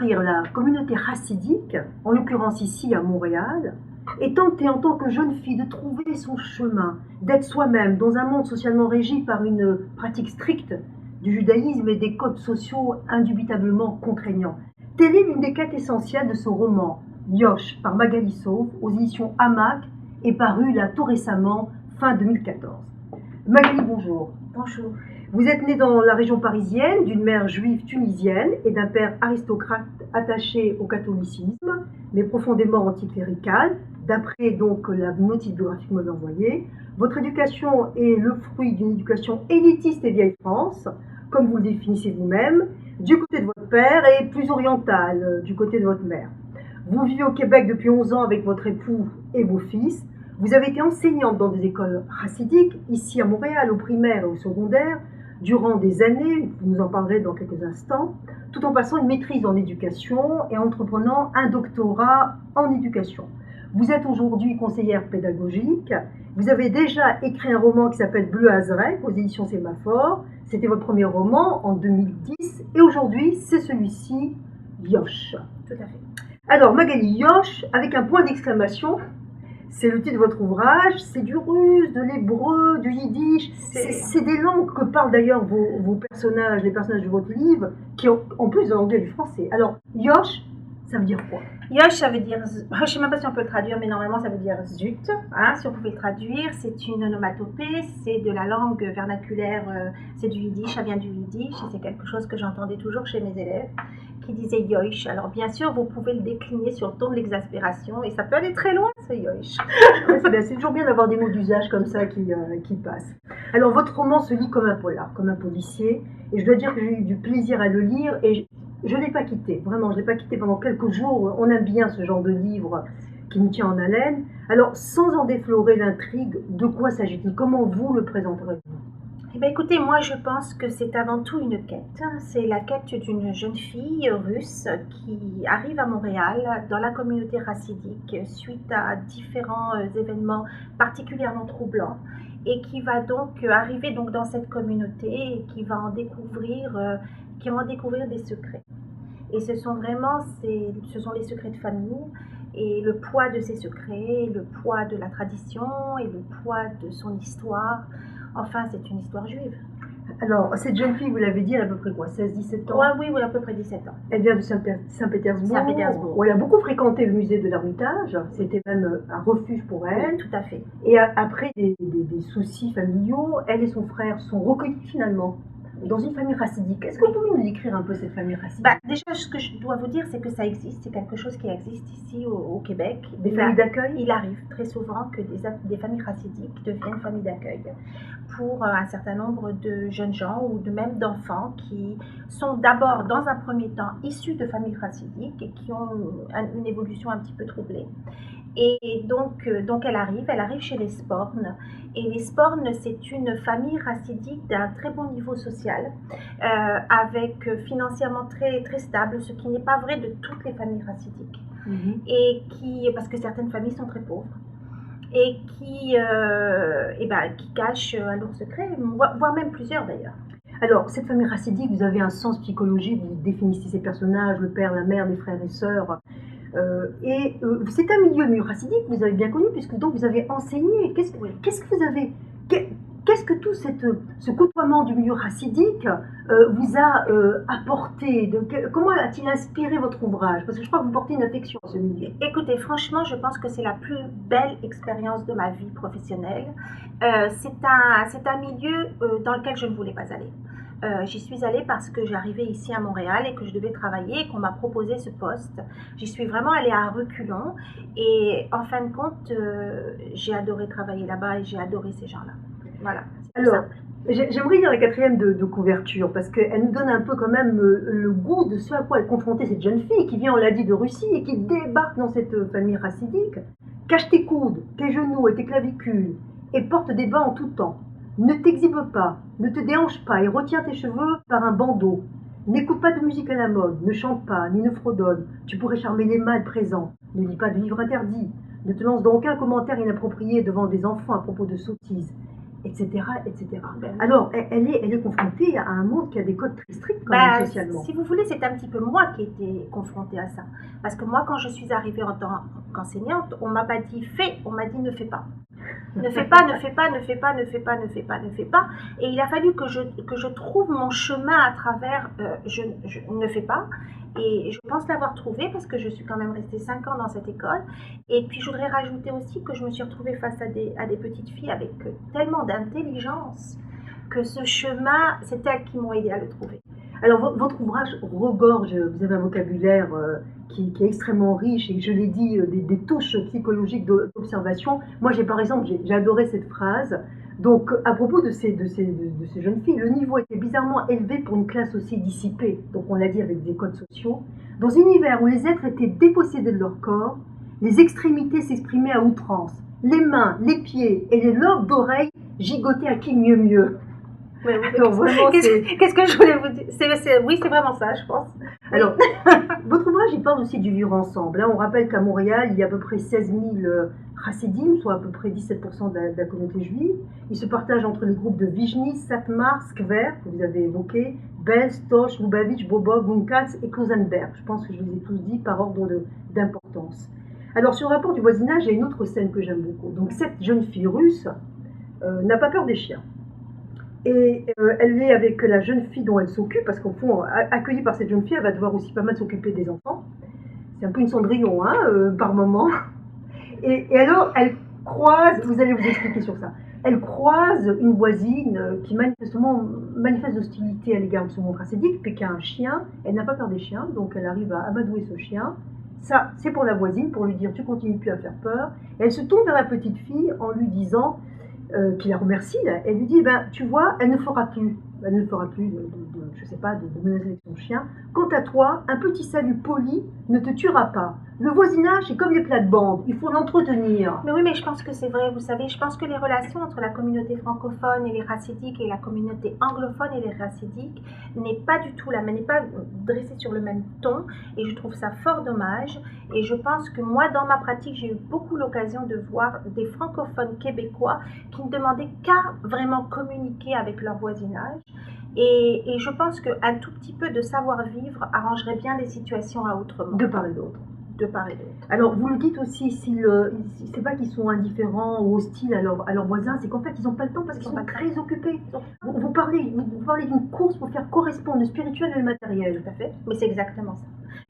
découvrir la communauté chassidique, en l'occurrence ici à Montréal, et tenter en tant que jeune fille de trouver son chemin, d'être soi-même dans un monde socialement régi par une pratique stricte du judaïsme et des codes sociaux indubitablement contraignants. Telle est l'une des quêtes essentielles de ce roman, Yosh, par Magali Sauve, aux éditions Hamac, et paru là tout récemment, fin 2014. Magali, bonjour. Bonjour. Vous êtes née dans la région parisienne, d'une mère juive tunisienne et d'un père aristocrate attaché au catholicisme, mais profondément anticlérical, d'après donc la notice biographique que vous m'avez envoyée. Votre éducation est le fruit d'une éducation élitiste et vieille France, comme vous le définissez vous-même, du côté de votre père et plus orientale, du côté de votre mère. Vous vivez au Québec depuis 11 ans avec votre époux et vos fils. Vous avez été enseignante dans des écoles chassidiques, ici à Montréal, au primaire et au secondaire, durant des années, vous nous en parlerez dans quelques instants, tout en passant une maîtrise en éducation et entreprenant un doctorat en éducation. Vous êtes aujourd'hui conseillère pédagogique. Vous avez déjà écrit un roman qui s'appelle Bleu Azrek aux éditions Sémaphore. C'était votre premier roman en 2010 et aujourd'hui c'est celui-ci, Yosh. Tout à fait. Alors Magali, Yosh avec un point d'exclamation. C'est le titre de votre ouvrage, c'est du russe, de l'hébreu, du yiddish. C'est des langues que parlent d'ailleurs vos personnages, les personnages de votre livre, qui ont en plus de l'anglais et du français. Alors, Yosh, ça veut dire quoi? Yosh, ça veut dire, je ne sais même pas si on peut le traduire, mais normalement ça veut dire zut, hein, si on pouvait le traduire. C'est une onomatopée, c'est de la langue vernaculaire, c'est du yiddish, ça vient du yiddish, et c'est quelque chose que j'entendais toujours chez mes élèves, qui disaient yosh. Alors bien sûr, vous pouvez le décliner sur le ton de l'exaspération, et ça peut aller très loin, ce yosh. C'est toujours bien d'avoir des mots d'usage comme ça qui passent. Alors, votre roman se lit comme un polar, comme un policier, et je dois dire que j'ai eu du plaisir à le lire, et je ne l'ai pas quitté, vraiment, je ne l'ai pas quitté pendant quelques jours. On aime bien ce genre de livre qui nous tient en haleine. Alors, sans en déflorer l'intrigue, de quoi s'agit-il? Comment vous le présenterez-vous? Eh bien, écoutez, moi je pense que c'est avant tout une quête. C'est la quête d'une jeune fille russe qui arrive à Montréal dans la communauté chassidique suite à différents événements particulièrement troublants et qui va donc arriver donc dans cette communauté et qui va en découvrir des secrets. Et ce sont les secrets de famille et le poids de ces secrets, le poids de la tradition et le poids de son histoire. Enfin, c'est une histoire juive. Alors, cette jeune fille, vous l'avez dit, elle a à peu près quoi, 16-17 ans? Oui, à peu près 17 ans. Elle vient de Saint-Pétersbourg. Saint-Pétersbourg. Où elle a beaucoup fréquenté le musée de l'Ermitage. C'était même un refuge pour elle. Oui, tout à fait. Et après des soucis familiaux, elle et son frère sont recueillis finalement dans une famille chassidique. Est-ce que vous pouvez nous décrire un peu cette famille chassidique? Déjà, ce que je dois vous dire, c'est que ça existe. C'est quelque chose qui existe ici au Québec. Des familles d'accueil? Il arrive très souvent que des familles chassidiques deviennent familles d'accueil pour un certain nombre de jeunes gens ou même d'enfants qui sont d'abord, dans un premier temps, issus de familles chassidiques et qui ont une évolution un petit peu troublée. Et donc elle arrive chez les Spornes. Et les Spornes, c'est une famille chassidique d'un très bon niveau social, avec financièrement très, très stable, ce qui n'est pas vrai de toutes les familles chassidiques. Parce que certaines familles sont très pauvres. Et qui cachent un lourd secret, voire même plusieurs d'ailleurs. Alors, cette famille chassidique, vous avez un sens psychologique, vous définissez ces personnages, le père, la mère, les frères et sœurs. C'est un milieu chassidique que vous avez bien connu, puisque donc vous avez enseigné. Qu'est-ce que tout ce côtoiement du milieu chassidique vous a apporté? Comment a-t-il inspiré votre ouvrage? Parce que je crois que vous portez une affection à ce milieu. Écoutez, franchement, je pense que c'est la plus belle expérience de ma vie professionnelle. C'est un milieu dans lequel je ne voulais pas aller. J'y suis allée parce que j'arrivais ici à Montréal et que je devais travailler et qu'on m'a proposé ce poste. J'y suis vraiment allée à reculons et en fin de compte, j'ai adoré travailler là-bas et j'ai adoré ces gens-là. Voilà. Alors, j'aimerais lire la quatrième de couverture parce qu'elle nous donne un peu quand même le goût de ce à quoi est confrontée cette jeune fille qui vient, on l'a dit, de Russie et qui débarque dans cette famille chassidique. Cache tes coudes, tes genoux et tes clavicules et porte des bas en tout temps. Ne t'exhibe pas, ne te déhanche pas et retiens tes cheveux par un bandeau. N'écoute pas de musique à la mode, ne chante pas, ni ne fredonne. Tu pourrais charmer les mâles présents. Ne lis pas de livres interdits. Ne te lance dans aucun commentaire inapproprié devant des enfants à propos de sottises. etc., etc. Ben, Alors, elle est confrontée à un monde qui a des codes très stricts quand même socialement. si vous voulez, c'est un petit peu moi qui étais confrontée à ça. Parce que moi, quand je suis arrivée en tant qu'enseignante, on m'a pas dit fais, on m'a dit ne fais pas. Ne fais pas, ne fais pas, ne fais pas, ne fais pas, ne fais pas, ne fais pas. Et il a fallu que je trouve mon chemin à travers je ne fais pas. Et je pense l'avoir trouvé parce que je suis quand même restée 5 ans dans cette école. Et puis je voudrais rajouter aussi que je me suis retrouvée face à des petites filles avec tellement d'intelligence que ce chemin, c'est elles qui m'ont aidé à le trouver. Alors, votre ouvrage regorge, vous avez un vocabulaire qui est extrêmement riche et je l'ai dit, des touches psychologiques d'observation. Moi, par exemple, j'ai adoré cette phrase. Donc, à propos de ces jeunes filles, le niveau était bizarrement élevé pour une classe aussi dissipée, donc on l'a dit avec des codes sociaux. Dans un univers où les êtres étaient dépossédés de leur corps, les extrémités s'exprimaient à outrance. Les mains, les pieds et les lobes d'oreilles gigotaient à qui mieux mieux. Oui, qu'est-ce que je voulais vous dire oui, c'est vraiment ça, je pense. Alors, votre ouvrage, il parle aussi du vivre ensemble. Là, on rappelle qu'à Montréal, il y a à peu près 16 000 chassidim, soit à peu près 17% de la communauté juive. Ils se partagent entre les groupes de Vizhny, Satmar, Skver, que vous avez évoqué, Belz, Tosh, Lubavitch, Bobov, Bunkatz et Klausenberg. Je pense que je les ai tous dit par ordre d'importance. Alors, sur le rapport du voisinage, il y a une autre scène que j'aime beaucoup. Donc, cette jeune fille russe n'a pas peur des chiens. Et elle est avec la jeune fille dont elle s'occupe, parce qu'au fond, accueillie par cette jeune fille, elle va devoir aussi pas mal s'occuper des enfants. C'est un peu une Cendrillon, par moment. Et alors, elle croise, vous allez vous expliquer sur ça, elle croise une voisine qui manifestement manifeste d'hostilité à l'égard de son monde racidique, puis qui a un chien. Elle n'a pas peur des chiens, donc elle arrive à amadouer ce chien. Ça, c'est pour la voisine, pour lui dire tu continues plus à faire peur. Et elle se tourne vers la petite fille en lui disant, qui la remercie, là, elle lui dit tu vois, elle ne fera plus je sais pas, de menacer avec son chien. Quant à toi, un petit salut poli ne te tuera pas. Le voisinage, c'est comme les plates-bandes, il faut l'entretenir. Mais oui, mais je pense que c'est vrai, vous savez, je pense que les relations entre la communauté francophone et les racidiques et la communauté anglophone et les racidiques n'est pas du tout n'est pas dressée sur le même ton, et je trouve ça fort dommage. Et je pense que moi, dans ma pratique, j'ai eu beaucoup l'occasion de voir des francophones québécois qui ne demandaient qu'à vraiment communiquer avec leur voisinage. Et je pense qu'un tout petit peu de savoir-vivre arrangerait bien les situations à autrement. De part et d'autre. De part et d'autre. Alors, vous le dites aussi, c'est pas qu'ils sont indifférents ou hostiles à leurs voisins, c'est qu'en fait, ils n'ont pas le temps parce qu'ils sont très occupés. Vous parlez d'une course pour faire correspondre le spirituel et le matériel. Tout à fait, mais c'est exactement ça.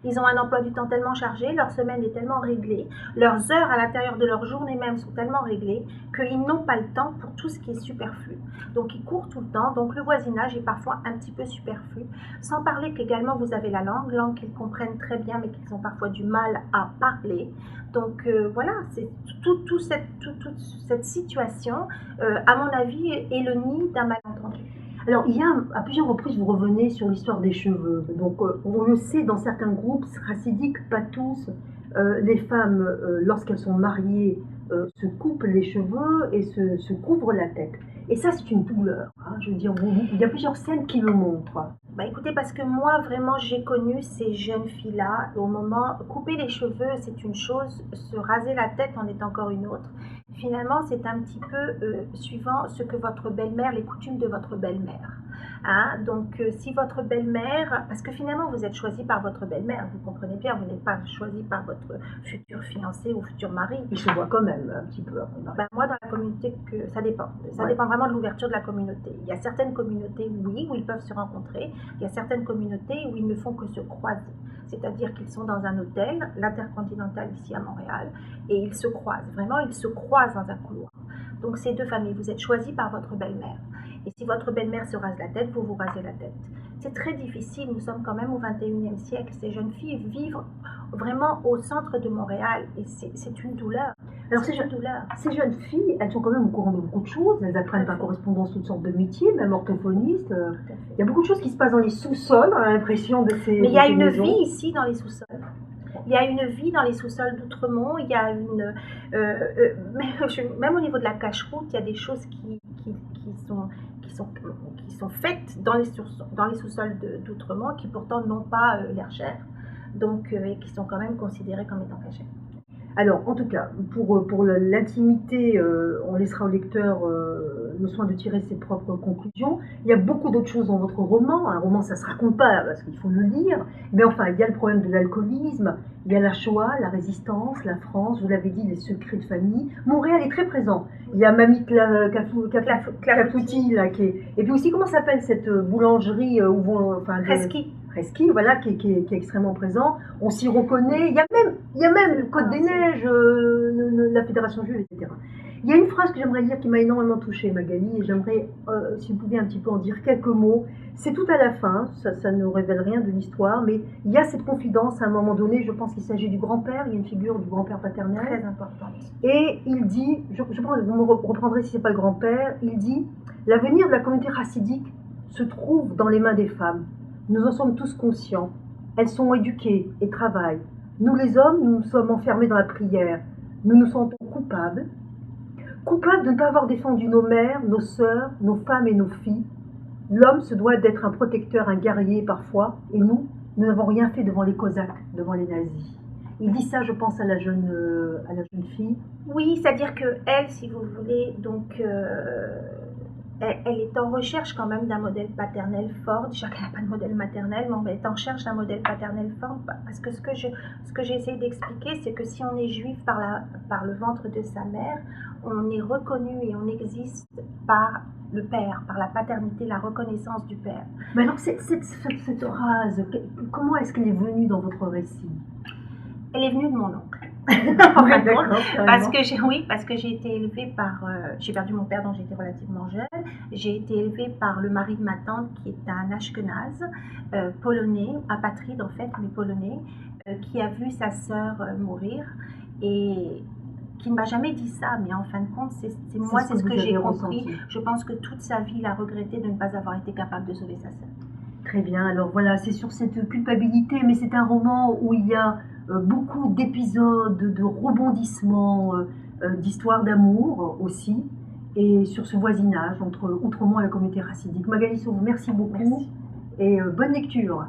Ils ont un emploi du temps tellement chargé, leur semaine est tellement réglée, leurs heures à l'intérieur de leur journée même sont tellement réglées qu'ils n'ont pas le temps pour tout ce qui est superflu. Donc ils courent tout le temps, donc le voisinage est parfois un petit peu superflu. Sans parler qu'également vous avez la langue qu'ils comprennent très bien mais qu'ils ont parfois du mal à parler. Donc voilà, c'est toute cette situation, à mon avis, est le nid d'un malentendu. Alors, il y a à plusieurs reprises, vous revenez sur l'histoire des cheveux. Donc, on le sait, dans certains groupes racidiques, pas tous, les femmes, lorsqu'elles sont mariées, se coupent les cheveux et se couvrent la tête. Et ça, c'est une douleur. Je veux dire, il y a plusieurs scènes qui le montrent. Écoutez, parce que moi, vraiment, j'ai connu ces jeunes filles-là. Au moment, couper les cheveux, c'est une chose, se raser la tête en est encore une autre. Finalement, c'est un petit peu suivant ce que votre belle-mère, les coutumes de votre belle-mère. Donc, si votre belle-mère, parce que finalement, vous êtes choisi par votre belle-mère, vous comprenez bien, vous n'êtes pas choisi par votre futur fiancé ou futur mari. Il se voit quand même un petit peu. Moi, dans la communauté, ça dépend. Ça dépend vraiment de l'ouverture de la communauté. Il y a certaines communautés, oui, où ils peuvent se rencontrer. Il y a certaines communautés où ils ne font que se croiser. C'est-à-dire qu'ils sont dans un hôtel, l'Intercontinental ici à Montréal, et ils se croisent. Vraiment, ils se croisent dans un couloir. Donc, ces deux familles, vous êtes choisis par votre belle-mère. Et si votre belle-mère se rase la tête, vous vous rasez la tête. C'est très difficile, nous sommes quand même au 21e siècle. Ces jeunes filles vivent vraiment au centre de Montréal et c'est une douleur. Alors ces jeunes filles, elles sont quand même au courant de beaucoup de choses. Elles apprennent par correspondance toutes sortes de métiers, même orthophonistes. Il y a beaucoup de choses qui se passent dans les sous-sols, on a l'impression de ces Mais il y a une maisons. vie ici dans les sous-sols. Il y a une vie dans les sous-sols d'Outremont. Il y a même au niveau de la cache-route, il y a des choses qui sont faites dans les sous-sols d'Outremont qui pourtant n'ont pas l'air cher, donc et qui sont quand même considérées comme étant cachées. Alors, en tout cas, pour l'intimité, on laissera au lecteur le soin de tirer ses propres conclusions. Il y a beaucoup d'autres choses dans votre roman. Un roman, ça se raconte pas parce qu'il faut le lire. Mais enfin, il y a le problème de l'alcoolisme, il y a la Shoah, la résistance, la France, vous l'avez dit, les secrets de famille. Montréal est très présent. Il y a Mamie Clafouti, là, qui est... Et puis aussi, comment s'appelle cette boulangerie où vont... Enfin, Reski, voilà, qui est extrêmement présent. On s'y reconnaît. Il y a même Côte des Neiges, la Fédération juive, etc. Il y a une phrase que j'aimerais dire qui m'a énormément touchée, Magali, et j'aimerais, si vous pouviez un petit peu en dire quelques mots. C'est tout à la fin, ça ne révèle rien de l'histoire, mais il y a cette confidence à un moment donné, je pense qu'il s'agit du grand-père, il y a une figure du grand-père paternel. Très importante. Et il dit, je pense, vous me reprendrez si ce n'est pas le grand-père, il dit « L'avenir de la communauté chassidique se trouve dans les mains des femmes. Nous en sommes tous conscients. Elles sont éduquées et travaillent. Nous les hommes, nous sommes enfermés dans la prière. Nous nous sentons coupables de ne pas avoir défendu nos mères, nos sœurs, nos femmes et nos filles. L'homme se doit d'être un protecteur, un guerrier parfois, et nous n'avons rien fait devant les Cosaques, devant les nazis. » Il dit ça, je pense, à la jeune fille. Oui, c'est-à-dire que elle, si vous voulez, donc elle est en recherche quand même d'un modèle paternel fort. Déjà qu'elle n'a pas de modèle maternel, mais on est en recherche d'un modèle paternel fort. Parce que ce que j'ai essayé d'expliquer, c'est que si on est juif par le ventre de sa mère, on est reconnu et on existe par le père, par la paternité, la reconnaissance du père. Mais alors cette phrase, comment est-ce qu'elle est venue dans votre récit? Elle est venue de mon oncle. Parce que j'ai été élevée par... j'ai perdu mon père, donc j'étais relativement jeune. J'ai été élevée par le mari de ma tante, qui est un Ashkenaz, polonais, apatride en fait, mais polonais, qui a vu sa sœur mourir et qui ne m'a jamais dit ça, mais en fin de compte, c'est ce que j'ai compris. Je pense que toute sa vie, il a regretté de ne pas avoir été capable de sauver sa sœur. Très bien, alors voilà, c'est sur cette culpabilité, mais c'est un roman où il y a beaucoup d'épisodes, de rebondissements, d'histoires d'amour aussi, et sur ce voisinage entre Outremont et la communauté chassidique. Magali Sauve, merci beaucoup. Merci. Et bonne lecture.